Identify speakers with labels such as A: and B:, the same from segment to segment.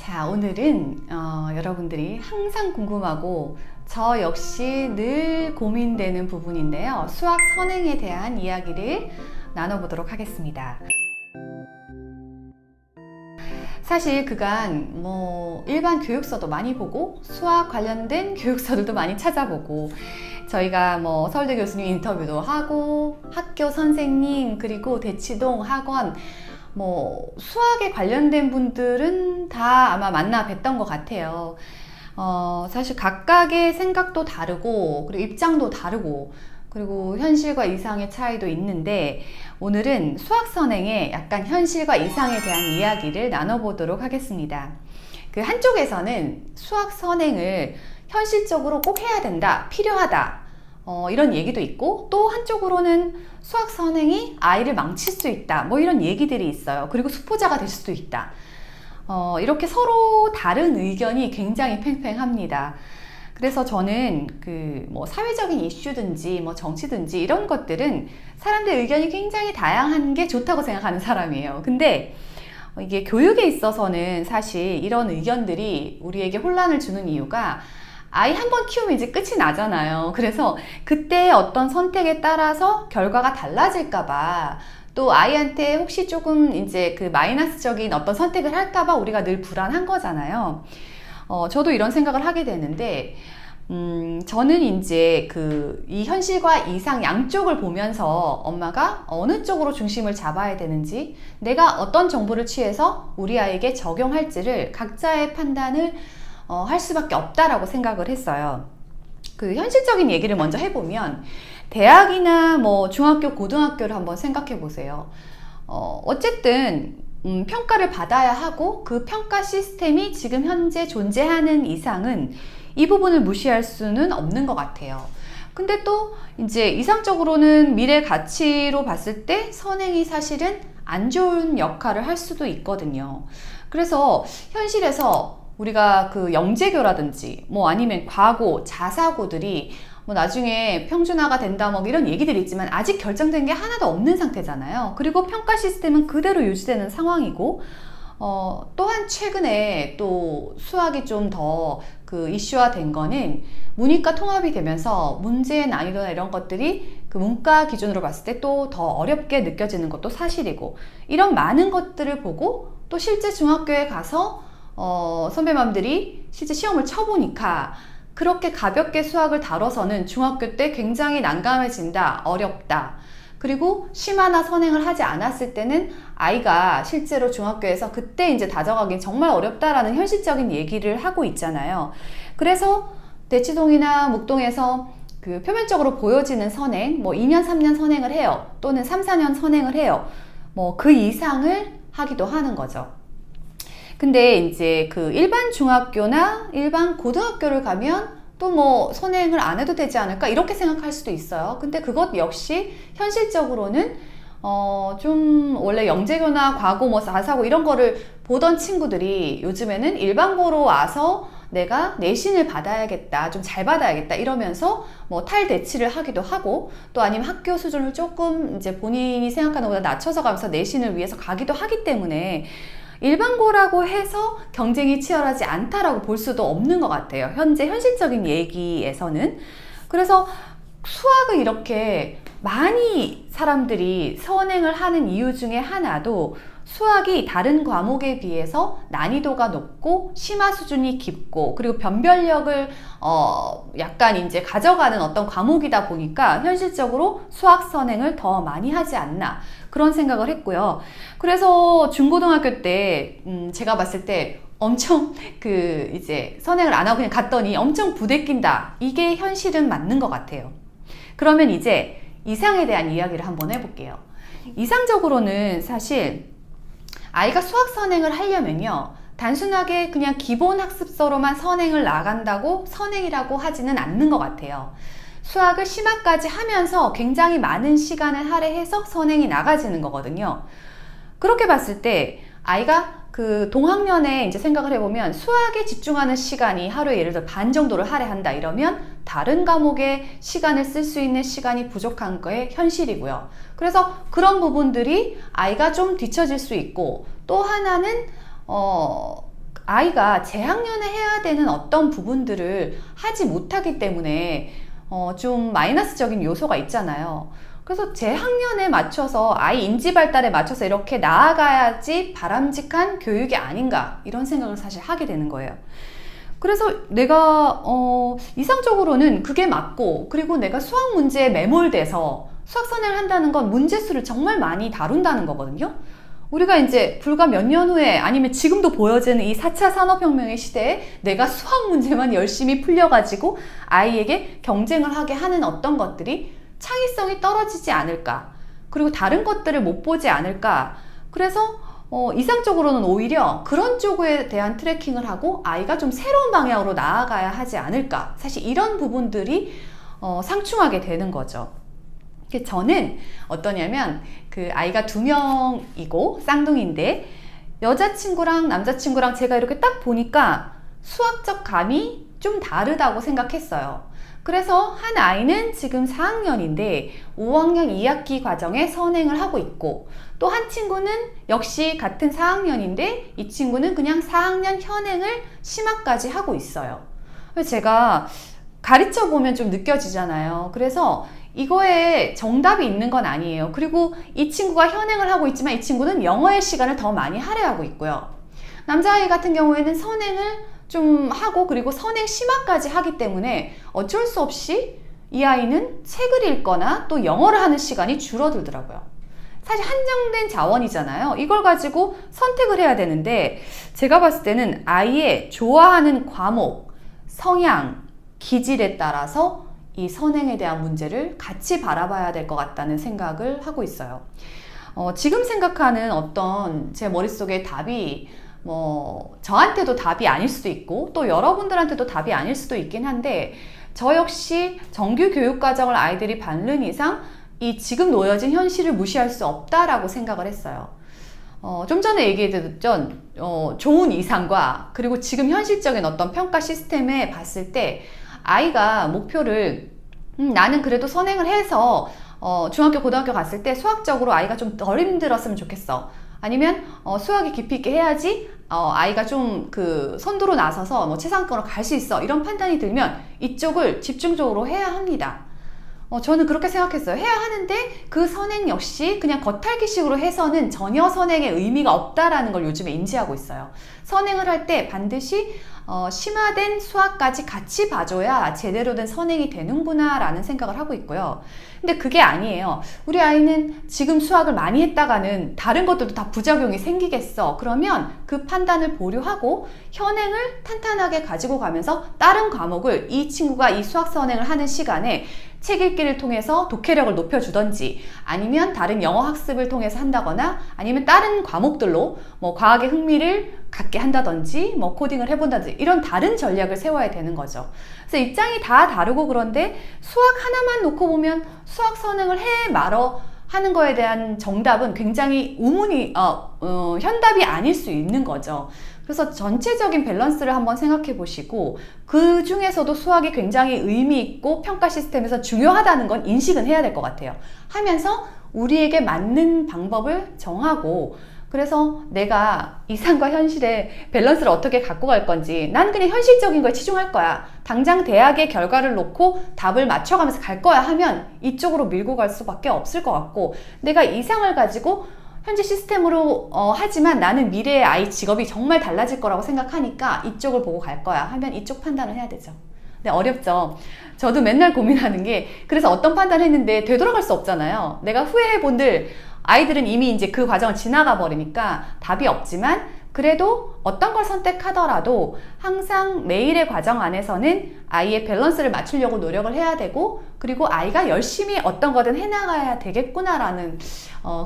A: 자, 오늘은 여러분들이 항상 궁금하고 저 역시 늘 고민되는 부분인데요. 수학 선행에 대한 이야기를 나눠보도록 하겠습니다. 사실 그간 일반 교육서도 많이 보고 수학 관련된 교육서들도 많이 찾아보고 저희가 서울대 교수님 인터뷰도 하고 학교 선생님 그리고 대치동 학원 수학에 관련된 분들은 다 아마 만나 뵀던 것 같아요. 사실 각각의 생각도 다르고 그리고 입장도 다르고 그리고 현실과 이상의 차이도 있는데 오늘은 수학 선행의 약간 현실과 이상에 대한 이야기를 나눠보도록 하겠습니다. 그 한쪽에서는 수학 선행을 현실적으로 꼭 해야 된다, 필요하다 이런 얘기도 있고 또 한쪽으로는 수학 선행이 아이를 망칠 수 있다 이런 얘기들이 있어요. 그리고 수포자가 될 수도 있다. 이렇게 서로 다른 의견이 굉장히 팽팽합니다. 그래서 저는 사회적인 이슈든지 정치든지 이런 것들은 사람들의 의견이 굉장히 다양한 게 좋다고 생각하는 사람이에요. 근데 이게 교육에 있어서는 사실 이런 의견들이 우리에게 혼란을 주는 이유가 아이 한 번 키우면 이제 끝이 나잖아요. 그래서 그때 어떤 선택에 따라서 결과가 달라질까봐 또 아이한테 혹시 조금 이제 마이너스적인 어떤 선택을 할까봐 우리가 늘 불안한 거잖아요. 저도 이런 생각을 하게 되는데, 저는 이제 이 현실과 이상 양쪽을 보면서 엄마가 어느 쪽으로 중심을 잡아야 되는지, 내가 어떤 정보를 취해서 우리 아이에게 적용할지를 각자의 판단을 할 수밖에 없다라고 생각을 했어요. 현실적인 얘기를 먼저 해보면 대학이나 중학교, 고등학교를 한번 생각해 보세요. 어쨌든 평가를 받아야 하고 그 평가 시스템이 지금 현재 존재하는 이상은 이 부분을 무시할 수는 없는 것 같아요. 근데 또 이제 이상적으로는 미래 가치로 봤을 때 선행이 사실은 안 좋은 역할을 할 수도 있거든요. 그래서 현실에서 우리가 영재교라든지 아니면 과고, 자사고들이 나중에 평준화가 된다 이런 얘기들이 있지만 아직 결정된 게 하나도 없는 상태잖아요. 그리고 평가 시스템은 그대로 유지되는 상황이고 또한 최근에 또 수학이 좀 더 이슈화 된 거는 문이과 통합이 되면서 문제의 난이도나 이런 것들이 문과 기준으로 봤을 때 또 더 어렵게 느껴지는 것도 사실이고 이런 많은 것들을 보고 또 실제 중학교에 가서 선배맘들이 실제 시험을 쳐보니까 그렇게 가볍게 수학을 다뤄서는 중학교 때 굉장히 난감해진다, 어렵다. 그리고 심화나 선행을 하지 않았을 때는 아이가 실제로 중학교에서 그때 이제 다져가긴 정말 어렵다라는 현실적인 얘기를 하고 있잖아요. 그래서 대치동이나 목동에서 표면적으로 보여지는 선행, 2년, 3년 선행을 해요. 또는 3, 4년 선행을 해요. 그 이상을 하기도 하는 거죠. 근데 이제 일반 중학교나 일반 고등학교를 가면 또 선행을 안 해도 되지 않을까 이렇게 생각할 수도 있어요. 근데 그것 역시 현실적으로는 좀 원래 영재교나 과고 자사고 이런 거를 보던 친구들이 요즘에는 일반고로 와서 내가 내신을 받아야겠다, 좀 잘 받아야겠다 이러면서 탈대치를 하기도 하고 또 아니면 학교 수준을 조금 이제 본인이 생각하는 것보다 낮춰서 가면서 내신을 위해서 가기도 하기 때문에 일반고라고 해서 경쟁이 치열하지 않다라고 볼 수도 없는 것 같아요. 현재 현실적인 얘기에서는. 그래서 수학을 이렇게 많이 사람들이 선행을 하는 이유 중에 하나도 수학이 다른 과목에 비해서 난이도가 높고 심화 수준이 깊고 그리고 변별력을 약간 이제 가져가는 어떤 과목이다 보니까 현실적으로 수학 선행을 더 많이 하지 않나 그런 생각을 했고요. 그래서 중고등학교 때 제가 봤을 때 엄청 이제 선행을 안 하고 그냥 갔더니 엄청 부대낀다. 이게 현실은 맞는 것 같아요. 그러면 이제 이상에 대한 이야기를 한번 해볼게요. 이상적으로는 사실 아이가 수학 선행을 하려면요. 단순하게 그냥 기본 학습서로만 선행을 나간다고 선행이라고 하지는 않는 것 같아요. 수학을 심화까지 하면서 굉장히 많은 시간을 할애해서 선행이 나가지는 거거든요. 그렇게 봤을 때 아이가 동학년에 이제 생각을 해보면 수학에 집중하는 시간이 하루에 예를 들어 반 정도를 할애한다 이러면 다른 과목에 시간을 쓸 수 있는 시간이 부족한 거에 현실이고요. 그래서 그런 부분들이 아이가 좀 뒤처질 수 있고 또 하나는 아이가 재학년에 해야 되는 어떤 부분들을 하지 못하기 때문에 좀 마이너스적인 요소가 있잖아요. 그래서 재학년에 맞춰서 아이 인지 발달에 맞춰서 이렇게 나아가야지 바람직한 교육이 아닌가 이런 생각을 사실 하게 되는 거예요. 그래서 내가 이상적으로는 그게 맞고, 그리고 내가 수학 문제에 매몰돼서 수학 선행을 한다는 건 문제수를 정말 많이 다룬다는 거거든요. 우리가 이제 불과 몇 년 후에 아니면 지금도 보여지는 이 4차 산업혁명의 시대에 내가 수학 문제만 열심히 풀려가지고 아이에게 경쟁을 하게 하는 어떤 것들이 창의성이 떨어지지 않을까, 그리고 다른 것들을 못 보지 않을까. 그래서 이상적으로는 오히려 그런 쪽에 대한 트래킹을 하고 아이가 좀 새로운 방향으로 나아가야 하지 않을까. 사실 이런 부분들이 상충하게 되는 거죠. 저는 어떠냐면, 그 아이가 2명이고 쌍둥이인데 여자친구랑 남자친구랑 제가 이렇게 딱 보니까 수학적 감이 좀 다르다고 생각했어요. 그래서 한 아이는 지금 4학년인데 5학년 2학기 과정에 선행을 하고 있고, 또 한 친구는 역시 같은 4학년인데 이 친구는 그냥 4학년 현행을 심화까지 하고 있어요. 제가 가르쳐 보면 좀 느껴지잖아요. 그래서 이거에 정답이 있는 건 아니에요. 그리고 이 친구가 현행을 하고 있지만 이 친구는 영어의 시간을 더 많이 할애하고 있고요. 남자아이 같은 경우에는 선행을 좀 하고 그리고 선행 심화까지 하기 때문에 어쩔 수 없이 이 아이는 책을 읽거나 또 영어를 하는 시간이 줄어들더라고요. 사실 한정된 자원이잖아요. 이걸 가지고 선택을 해야 되는데, 제가 봤을 때는 아이의 좋아하는 과목, 성향, 기질에 따라서 이 선행에 대한 문제를 같이 바라봐야 될 것 같다는 생각을 하고 있어요. 지금 생각하는 어떤 제 머릿속의 답이 저한테도 답이 아닐 수도 있고 또 여러분들한테도 답이 아닐 수도 있긴 한데, 저 역시 정규 교육과정을 아이들이 밟는 이상 이 지금 놓여진 현실을 무시할 수 없다라고 생각을 했어요. 좀 전에 얘기해드렸죠. 좋은 이상과 그리고 지금 현실적인 어떤 평가 시스템에 봤을 때 아이가 목표를 나는 그래도 선행을 해서 중학교 고등학교 갔을 때 수학적으로 아이가 좀 덜 힘들었으면 좋겠어, 아니면 수학이 깊이 있게 해야지 아이가 좀 그 선두로 나서서 최상권으로 갈 수 있어, 이런 판단이 들면 이쪽을 집중적으로 해야 합니다. 저는 그렇게 생각했어요. 해야 하는데 그 선행 역시 그냥 겉핥기식으로 해서는 전혀 선행의 의미가 없다라는 걸 요즘에 인지하고 있어요. 선행을 할 때 반드시 심화된 수학까지 같이 봐줘야 제대로 된 선행이 되는구나 라는 생각을 하고 있고요. 근데 그게 아니에요. 우리 아이는 지금 수학을 많이 했다가는 다른 것들도 다 부작용이 생기겠어. 그러면 그 판단을 보류하고 현행을 탄탄하게 가지고 가면서 다른 과목을 이 친구가 이 수학 선행을 하는 시간에 책 읽기를 통해서 독해력을 높여주던지, 아니면 다른 영어 학습을 통해서 한다거나, 아니면 다른 과목들로 과학의 흥미를 갖게 한다든지 코딩을 해본다든지, 이런 다른 전략을 세워야 되는 거죠. 그래서 입장이 다 다르고, 그런데 수학 하나만 놓고 보면 수학 선행을 해 말어 하는 거에 대한 정답은 굉장히 현답이 아닐 수 있는 거죠. 그래서 전체적인 밸런스를 한번 생각해 보시고, 그 중에서도 수학이 굉장히 의미 있고 평가 시스템에서 중요하다는 건 인식은 해야 될 것 같아요. 하면서 우리에게 맞는 방법을 정하고, 그래서 내가 이상과 현실의 밸런스를 어떻게 갖고 갈 건지, 난 그냥 현실적인 거에 치중할 거야, 당장 대학의 결과를 놓고 답을 맞춰가면서 갈 거야 하면 이쪽으로 밀고 갈 수밖에 없을 것 같고, 내가 이상을 가지고 현재 시스템으로 하지만 나는 미래의 아이 직업이 정말 달라질 거라고 생각하니까 이쪽을 보고 갈 거야 하면 이쪽 판단을 해야 되죠. 근데 어렵죠. 저도 맨날 고민하는 게, 그래서 어떤 판단을 했는데 되돌아갈 수 없잖아요. 내가 후회해본들 아이들은 이미 이제 그 과정을 지나가 버리니까 답이 없지만, 그래도 어떤 걸 선택하더라도 항상 매일의 과정 안에서는 아이의 밸런스를 맞추려고 노력을 해야 되고, 그리고 아이가 열심히 어떤 거든 해나가야 되겠구나라는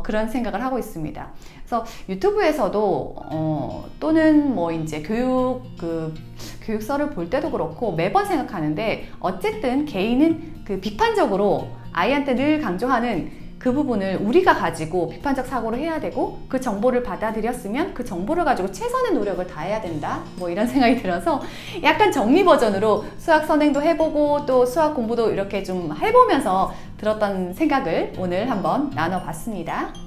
A: 그런 생각을 하고 있습니다. 그래서 유튜브에서도 또는 이제 교육서를 볼 때도 그렇고 매번 생각하는데, 어쨌든 개인은 그 비판적으로 아이한테 늘 강조하는 그 부분을 우리가 가지고 비판적 사고를 해야 되고, 그 정보를 받아들였으면 그 정보를 가지고 최선의 노력을 다해야 된다, 이런 생각이 들어서 약간 정리 버전으로 수학 선행도 해보고 또 수학 공부도 이렇게 좀 해보면서 들었던 생각을 오늘 한번 나눠봤습니다.